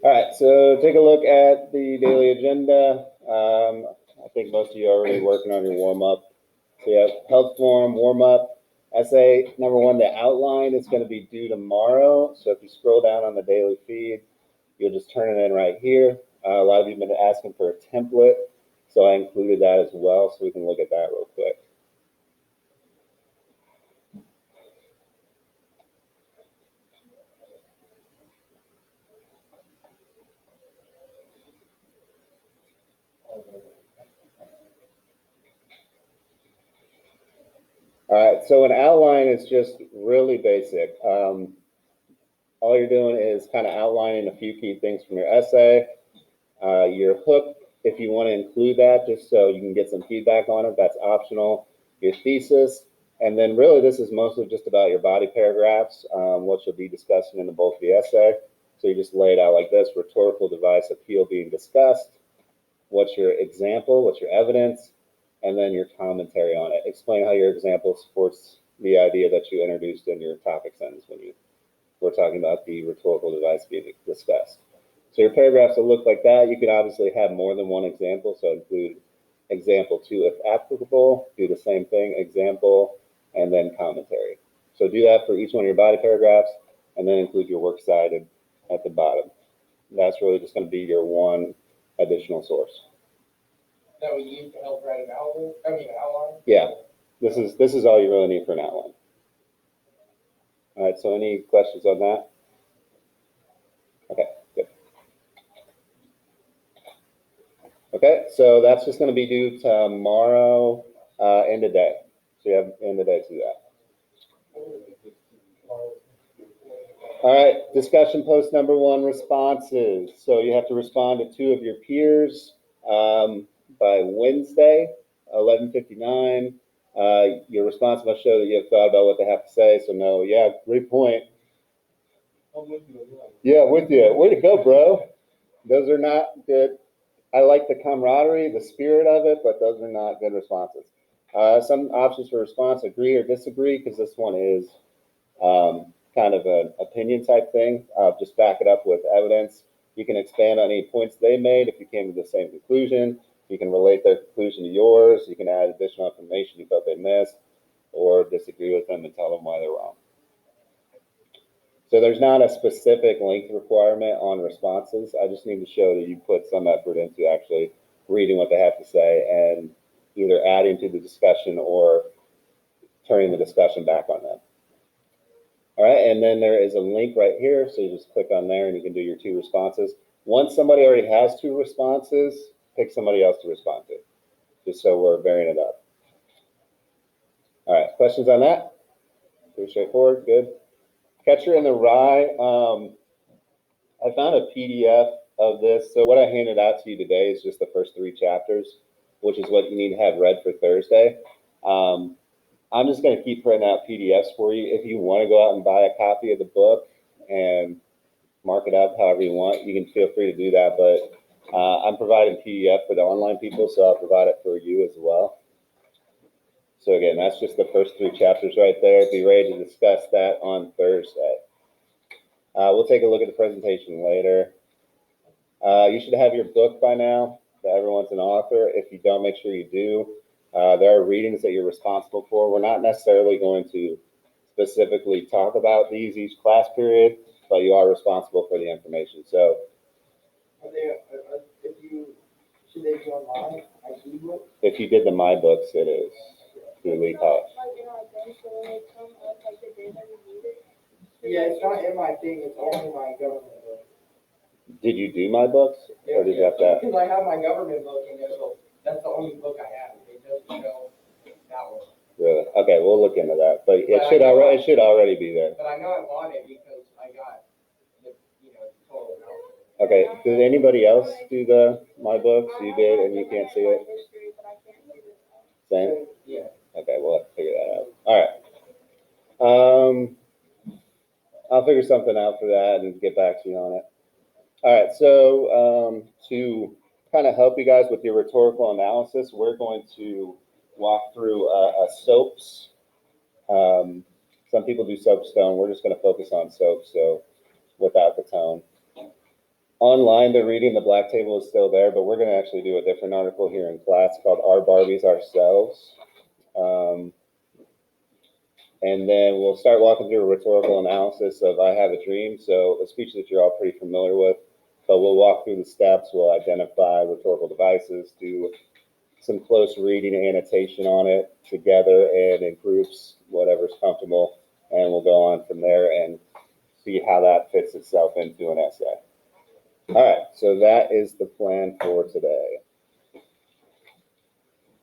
All right, so take a look at the daily agenda. I think most of you are already working on your warm-up. So you have health forum, warm-up, essay. Number one, the outline is going to be due tomorrow. So if you scroll down on the daily feed, you'll just turn it in right here. A lot of you have been asking for a template, so I included that as well, so we can look at that real quick. All right, so an outline is just really basic. All you're doing is kind of outlining a few key things from your essay. Your hook, if you want to include that, just so you can get some feedback on it, that's optional. Your thesis, and then really this is mostly just about your body paragraphs, what you'll be discussing in the bulk of the essay. So you just lay it out like this: rhetorical device appeal being discussed. What's your example? What's your evidence? And then your commentary on it. Explain how your example supports the idea that you introduced in your topic sentence when you were talking about the rhetorical device being discussed. So your paragraphs will look like that. You can obviously have more than one example, so include example 2 if applicable, do the same thing, example, and then commentary. So do that for each one of your body paragraphs, and then include your works cited at the bottom. That's really just going to be your one additional source. That we use to help write an outline? Yeah, this is all you really need for an outline. All right, so any questions on that? Okay, good. Okay, so that's just going to be due tomorrow, end of day. So you have end of day to do that. All right, discussion post number 1, responses. So you have to respond to 2 of your peers by Wednesday, 11:59. Your response must show that you have thought about what they have to say. So no, yeah, great point. I'm with you. Yeah, with you. Way to go, bro. Those are not good. I like the camaraderie, the spirit of it, but those are not good responses. Some options for response: agree or disagree, because this one is kind of an opinion type thing. Just back it up with evidence. You can expand on any points they made if you came to the same conclusion. You can relate their conclusion to yours. You can add additional information you felt they missed, or disagree with them and tell them why they're wrong. So there's not a specific length requirement on responses. I just need to show that you put some effort into actually reading what they have to say and either adding to the discussion or turning the discussion back on them. All right, and then there is a link right here, so you just click on there and you can do your 2 responses. Once somebody already has 2 responses, pick somebody else to respond to, just so we're varying it up. All right, questions on that? Pretty straightforward, good. Catcher in the Rye, I found a PDF of this. So what I handed out to you today is just the first 3 chapters, which is what you need to have read for Thursday. I'm just going to keep printing out PDFs for you. If you want to go out and buy a copy of the book and mark it up however you want, you can feel free to do that. But I'm providing PDF for the online people, so I'll provide it for you as well. So again, that's just the first 3 chapters right there. Be ready to discuss that on Thursday. We'll take a look at the presentation later. You should have your book by now, that Everyone's an Author. If you don't, make sure you do. There are readings that you're responsible for. We're not necessarily going to specifically talk about these each class period, but you are responsible for the information. So, Should they be online? If you did the My Books, it is through Lee College. Yeah, it's not in my thing. It's only my government book. Did you do My Books, or did you have to? Because I have my government book in there, so that's the only book I have. It doesn't show that one. Really? Okay, we'll look into that. But it should already be there. But I know I bought it because I got the total amount. Okay. Did anybody else do the My Books? You did, and you can't see it. Same. Yeah. Okay, we'll have to figure that out. All right. I'll figure something out for that and get back to you on it. All right. So to kind of help you guys with your rhetorical analysis, we're going to walk through a SOAPS. Some people do soapstone. We're just going to focus on SOAPS, so without the tone. Online, the reading, the black table is still there, but we're going to actually do a different article here in class called Our Barbies Ourselves. And then we'll start walking through a rhetorical analysis of I Have a Dream. So a speech that you're all pretty familiar with, but we'll walk through the steps. We'll identify rhetorical devices, do some close reading and annotation on it together and in groups, whatever's comfortable. And we'll go on from there and see how that fits itself into an essay. All right, so that is the plan for today.